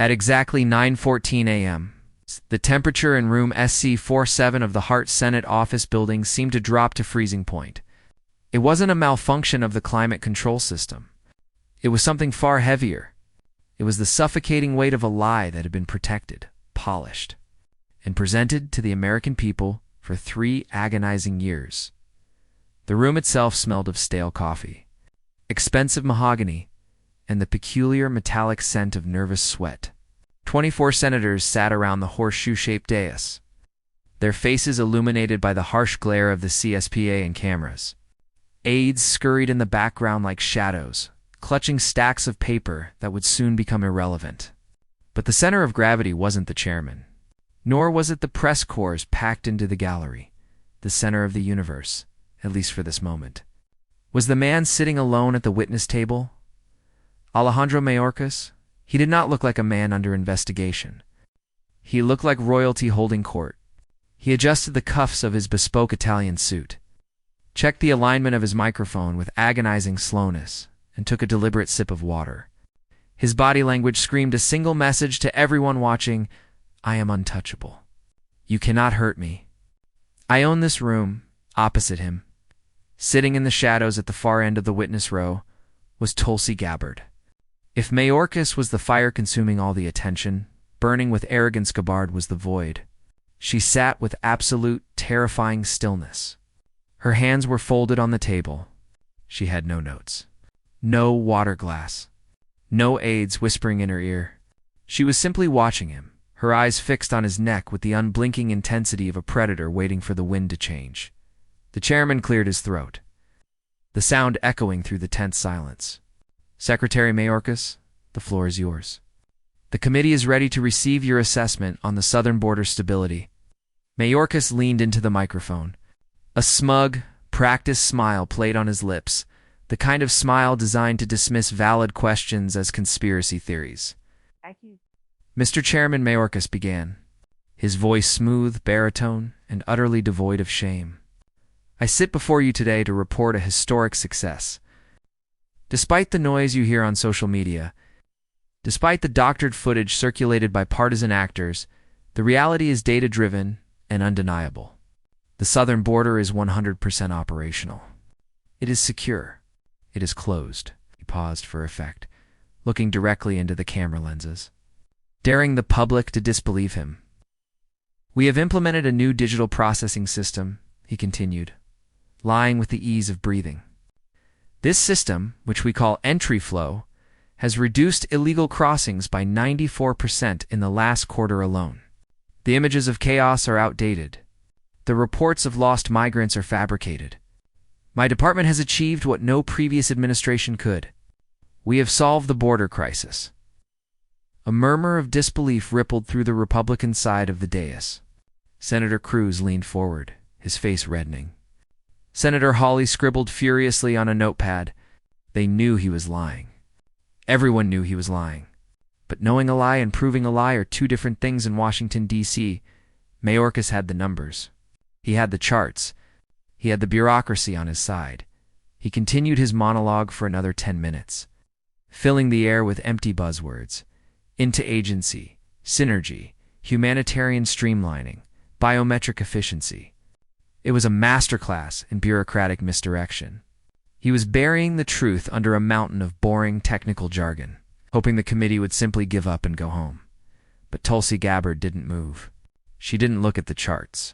At exactly 9:14 a.m., the temperature in room SC-47 of the Hart Senate office building seemed to drop to freezing point. It wasn't a malfunction of the climate control system. It was something far heavier. It was the suffocating weight of a lie that had been protected, polished, and presented to the American people for 3 agonizing years. The room itself smelled of stale coffee, expensive mahogany, and the peculiar metallic scent of nervous sweat. 24 senators sat around the horseshoe-shaped dais, their faces illuminated by the harsh glare of the CSPA and cameras. Aides scurried in the background like shadows, clutching stacks of paper that would soon become irrelevant. But the center of gravity wasn't the chairman, nor was it the press corps packed into the gallery. The center of the universe, at least for this moment, was the man sitting alone at the witness table. Alejandro Mayorkas. He did not look like a man under investigation. He looked like royalty holding court. He adjusted the cuffs of his bespoke Italian suit, checked the alignment of his microphone with agonizing slowness, and took a deliberate sip of water. His body language screamed a single message to everyone watching: I am untouchable. You cannot hurt me. I own this room. Opposite him, sitting in the shadows at the far end of the witness row, was Tulsi Gabbard. If Mayorkas was the fire consuming all the attention, burning with arrogance, Gabbard was the void. She sat with absolute, terrifying stillness. Her hands were folded on the table. She had no notes, no water glass, no aides whispering in her ear. She was simply watching him, her eyes fixed on his neck with the unblinking intensity of a predator waiting for the wind to change. The chairman cleared his throat, the sound echoing through the tense silence. Secretary Mayorkas, the floor is yours. The committee is ready to receive your assessment on the southern border stability. Mayorkas leaned into the microphone. A smug, practiced smile played on his lips, the kind of smile designed to dismiss valid questions as conspiracy theories. Mr. Chairman, Mayorkas began, his voice smooth, baritone, and utterly devoid of shame. I sit before you today to report a historic success. Despite the noise you hear on social media, despite the doctored footage circulated by partisan actors, the reality is data-driven and undeniable. The southern border is 100% operational. It is secure. It is closed. He paused for effect, looking directly into the camera lenses, daring the public to disbelieve him. We have implemented a new digital processing system, he continued, lying with the ease of breathing. This system, which we call entry flow, has reduced illegal crossings by 94% in the last quarter alone. The images of chaos are outdated. The reports of lost migrants are fabricated. My department has achieved what no previous administration could. We have solved the border crisis. A murmur of disbelief rippled through the Republican side of the dais. Senator Cruz leaned forward, his face reddening. Senator Hawley scribbled furiously on a notepad. They knew he was lying. Everyone knew he was lying. But knowing a lie and proving a lie are two different things in Washington, D.C. Mayorkas had the numbers. He had the charts. He had the bureaucracy on his side. He continued his monologue for another 10 minutes, filling the air with empty buzzwords: interagency, synergy, humanitarian streamlining, biometric efficiency. It was a masterclass in bureaucratic misdirection. He was burying the truth under a mountain of boring technical jargon, hoping the committee would simply give up and go home. But Tulsi Gabbard didn't move. She didn't look at the charts.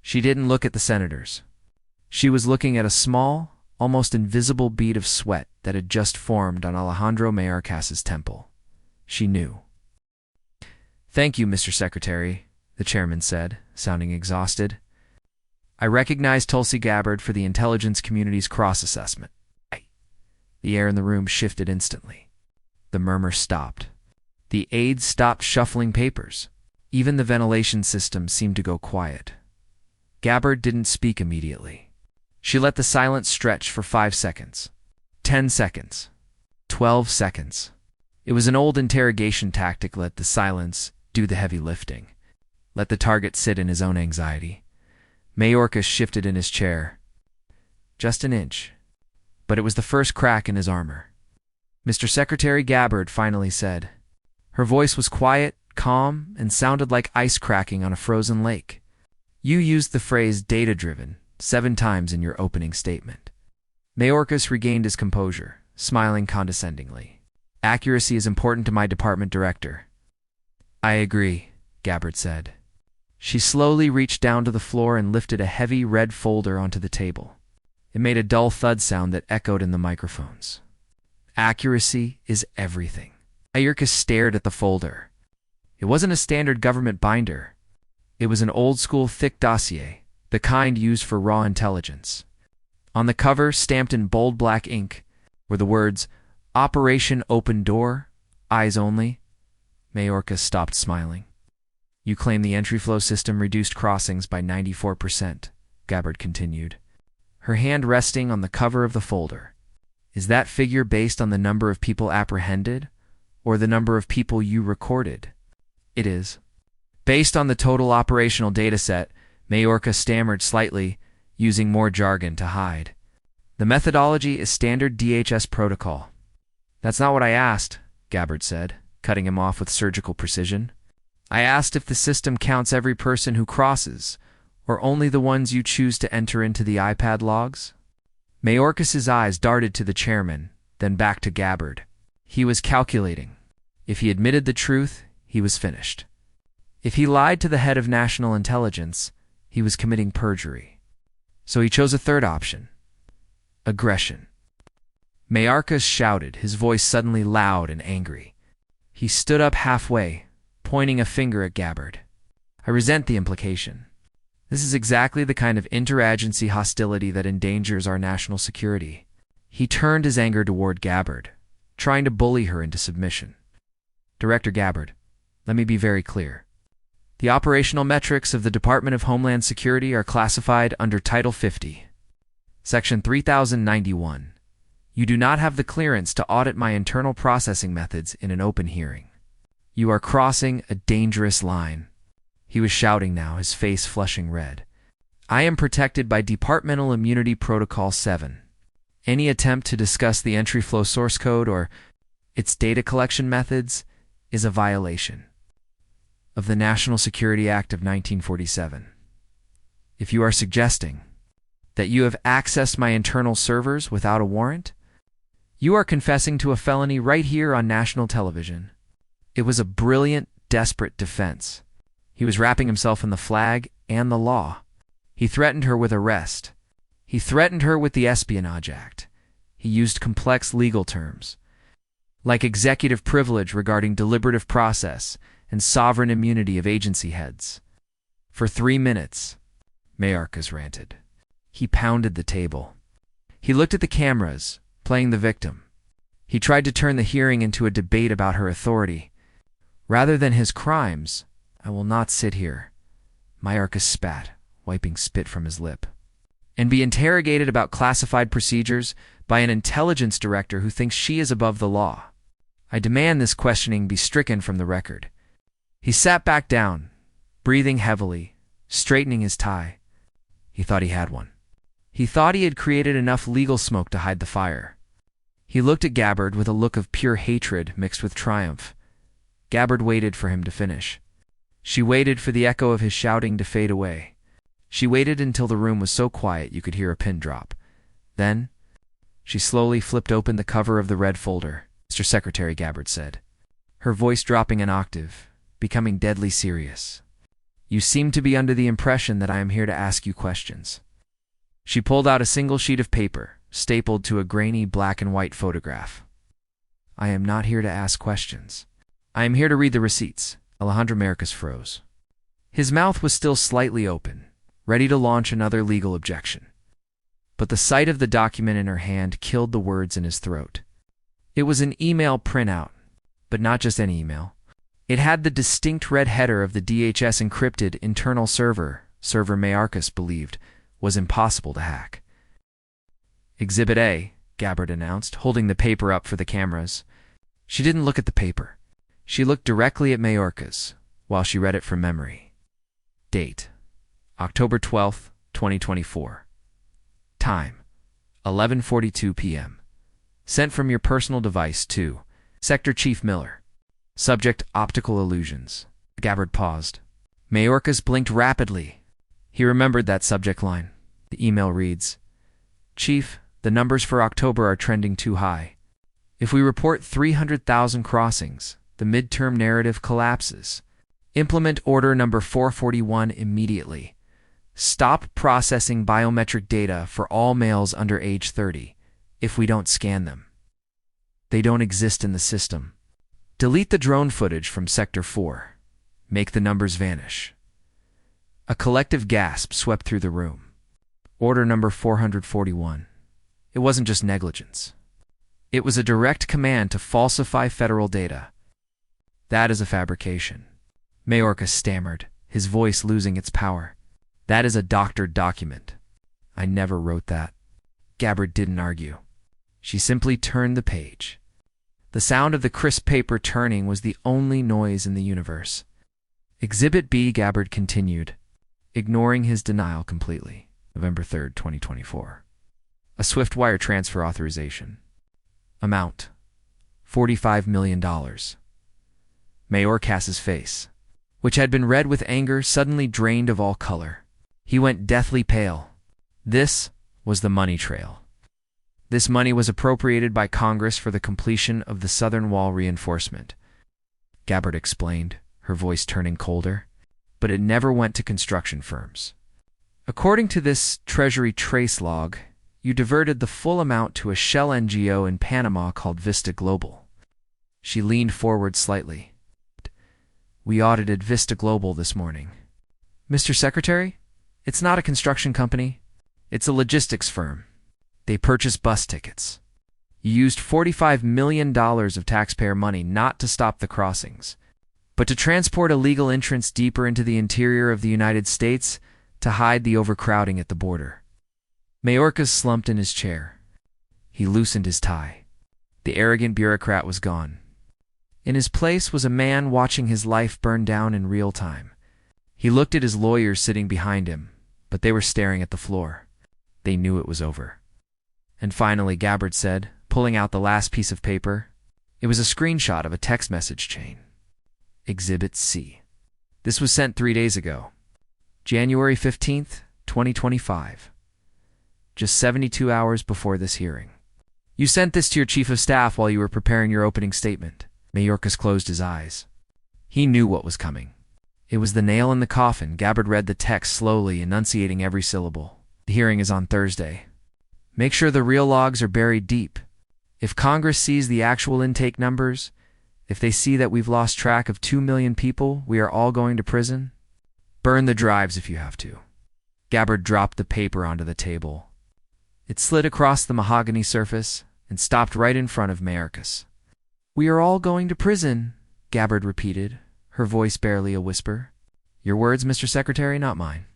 She didn't look at the senators. She was looking at a small, almost invisible bead of sweat that had just formed on Alejandro Mayorkas's temple. She knew. Thank you, Mr. Secretary, the chairman said, sounding exhausted. I recognize Tulsi Gabbard for the intelligence community's cross-assessment. The air in the room shifted instantly. The murmur stopped. The aides stopped shuffling papers. Even the ventilation system seemed to go quiet. Gabbard didn't speak immediately. She let the silence stretch for 5 seconds. 10 seconds. 12 seconds. It was an old interrogation tactic: let the silence do the heavy lifting. Let the target sit in his own anxiety. Mayorkas shifted in his chair. Just an inch. But it was the first crack in his armor. Mr. Secretary, Gabbard finally said. Her voice was quiet, calm, and sounded like ice cracking on a frozen lake. You used the phrase data-driven 7 times in your opening statement. Mayorkas regained his composure, smiling condescendingly. Accuracy is important to my department director. I agree, Gabbard said. She slowly reached down to the floor and lifted a heavy red folder onto the table. It made a dull thud sound that echoed in the microphones. Accuracy is everything. Mayorkas stared at the folder. It wasn't a standard government binder. It was an old-school thick dossier, the kind used for raw intelligence. On the cover, stamped in bold black ink, were the words, Operation Open Door, Eyes Only. Mayorkas stopped smiling. You claim the entry flow system reduced crossings by 94%, Gabbard continued, her hand resting on the cover of the folder. Is that figure based on the number of people apprehended, or the number of people you recorded? It is. Based on the total operational dataset, Mayorkas stammered slightly, using more jargon to hide. The methodology is standard DHS protocol. That's not what I asked, Gabbard said, cutting him off with surgical precision. I asked if the system counts every person who crosses, or only the ones you choose to enter into the iPad logs? Mayorkas' eyes darted to the chairman, then back to Gabbard. He was calculating. If he admitted the truth, he was finished. If he lied to the head of national intelligence, he was committing perjury. So he chose a third option. Aggression. Mayorkas shouted, his voice suddenly loud and angry. He stood up halfway, pointing a finger at Gabbard. I resent the implication. This is exactly the kind of interagency hostility that endangers our national security. He turned his anger toward Gabbard, trying to bully her into submission. Director Gabbard, let me be very clear. The operational metrics of the Department of Homeland Security are classified under Title 50, Section 3091. You do not have the clearance to audit my internal processing methods in an open hearing. You are crossing a dangerous line. He was shouting now, his face flushing red. I am protected by Departmental Immunity Protocol 7. Any attempt to discuss the entry flow source code or its data collection methods is a violation of the National Security Act of 1947. If you are suggesting that you have accessed my internal servers without a warrant, you are confessing to a felony right here on national television. It was a brilliant, desperate defense. He was wrapping himself in the flag and the law. He threatened her with arrest. He threatened her with the Espionage Act. He used complex legal terms, like executive privilege regarding deliberative process and sovereign immunity of agency heads. For 3 minutes, Mayorkas ranted. He pounded the table. He looked at the cameras, playing the victim. He tried to turn the hearing into a debate about her authority. Rather than his crimes, I will not sit here, Mayorkas spat, wiping spit from his lip, and be interrogated about classified procedures by an intelligence director who thinks she is above the law. I demand this questioning be stricken from the record. He sat back down, breathing heavily, straightening his tie. He thought he had one. He thought he had created enough legal smoke to hide the fire. He looked at Gabbard with a look of pure hatred mixed with triumph. Gabbard waited for him to finish. She waited for the echo of his shouting to fade away. She waited until the room was so quiet you could hear a pin drop. Then, she slowly flipped open the cover of the red folder. Mr. Secretary, Gabbard said, her voice dropping an octave, becoming deadly serious. You seem to be under the impression that I am here to ask you questions. She pulled out a single sheet of paper, stapled to a grainy black and white photograph. I am not here to ask questions. I am here to read the receipts. Alejandro Mayorkas froze. His mouth was still slightly open, ready to launch another legal objection. But the sight of the document in her hand killed the words in his throat. It was an email printout, but not just any email. It had the distinct red header of the DHS encrypted internal server Mayorkas believed was impossible to hack. Exhibit A, Gabbard announced, holding the paper up for the cameras. She didn't look at the paper. She looked directly at Mayorkas while she read it from memory. Date: October 12th, 2024. Time: 11:42 p.m. Sent from your personal device to Sector Chief Miller. Subject: optical illusions. Gabbard paused. Mayorkas blinked rapidly. He remembered that subject line. The email reads, "Chief, the numbers for October are trending too high. If we report 300,000 crossings, the midterm narrative collapses. Implement order number 441 immediately. Stop processing biometric data for all males under age 30 if we don't scan them. They don't exist in the system. Delete the drone footage from Sector 4. Make the numbers vanish." A collective gasp swept through the room. Order number 441. It wasn't just negligence. It was a direct command to falsify federal data. "That is a fabrication," Mayorkas stammered, his voice losing its power. "That is a doctored document. I never wrote that." Gabbard didn't argue. She simply turned the page. The sound of the crisp paper turning was the only noise in the universe. Exhibit B, Gabbard continued, ignoring his denial completely. November 3rd, 2024. A swift wire transfer authorization. Amount: $45 million. Mayorkas's face, which had been red with anger, suddenly drained of all color. He went deathly pale. This was the money trail. This money was appropriated by Congress for the completion of the Southern Wall reinforcement, Gabbard explained, her voice turning colder. But it never went to construction firms. According to this Treasury trace log, you diverted the full amount to a shell NGO in Panama called Vista Global. She leaned forward slightly. "We audited Vista Global this morning. Mr. Secretary, it's not a construction company. It's a logistics firm. They purchase bus tickets. You used $45 million of taxpayer money not to stop the crossings, but to transport illegal entrants deeper into the interior of the United States to hide the overcrowding at the border." Mayorkas slumped in his chair. He loosened his tie. The arrogant bureaucrat was gone. In his place was a man watching his life burn down in real time. He looked at his lawyers sitting behind him, but they were staring at the floor. They knew it was over. And finally, Gabbard said, pulling out the last piece of paper. It was a screenshot of a text message chain. Exhibit C. This was sent 3 days ago. January 15th, 2025. Just 72 hours before this hearing. "You sent this to your chief of staff while you were preparing your opening statement." Mayorkas closed his eyes. He knew what was coming. It was the nail in the coffin. Gabbard read the text slowly, enunciating every syllable. "The hearing is on Thursday. Make sure the real logs are buried deep. If Congress sees the actual intake numbers, if they see that we've lost track of 2 million people, we are all going to prison. Burn the drives if you have to." Gabbard dropped the paper onto the table. It slid across the mahogany surface and stopped right in front of Mayorkas. "We are all going to prison," Gabbard repeated, her voice barely a whisper. "Your words, Mr. Secretary, not mine."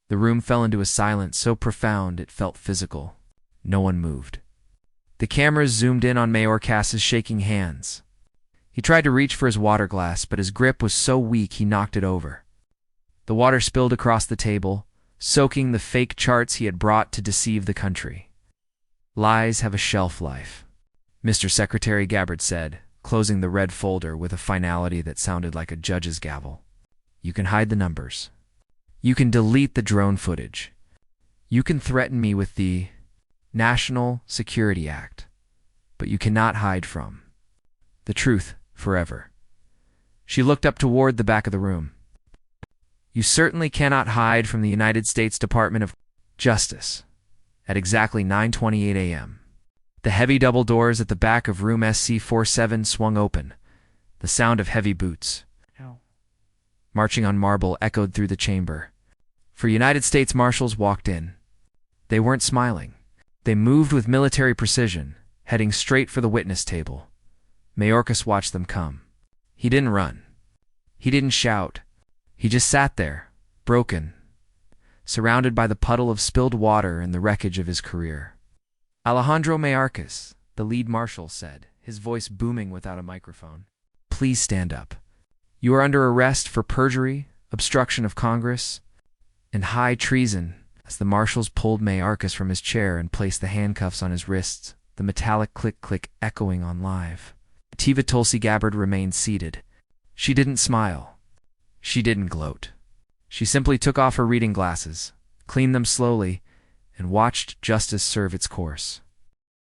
The room fell into a silence so profound it felt physical. No one moved. The cameras zoomed in on Mayorkas's shaking hands. He tried to reach for his water glass, but his grip was so weak he knocked it over. The water spilled across the table, soaking the fake charts he had brought to deceive the country. "Lies have a shelf life," Mr. Secretary, Gabbard said, closing the red folder with a finality that sounded like a judge's gavel. "You can hide the numbers. You can delete the drone footage. You can threaten me with the National Security Act, but you cannot hide from the truth forever." She looked up toward the back of the room. "You certainly cannot hide from the United States Department of Justice." At exactly 9:28 a.m., the heavy double doors at the back of room SC47 swung open. The sound of heavy boots marching on marble echoed through the chamber. 4 United States Marshals walked in. They weren't smiling. They moved with military precision, heading straight for the witness table. Mayorkas watched them come. He didn't run. He didn't shout. He just sat there, broken, surrounded by the puddle of spilled water and the wreckage of his career. "Alejandro Mayorkas," the lead marshal said, his voice booming without a microphone. "Please stand up. You are under arrest for perjury, obstruction of Congress, and high treason." As the marshals pulled Mayorkas from his chair and placed the handcuffs on his wrists, the metallic click-click echoing on live. Tulsi Gabbard remained seated. She didn't smile. She didn't gloat. She simply took off her reading glasses, cleaned them slowly, and watched justice serve its course.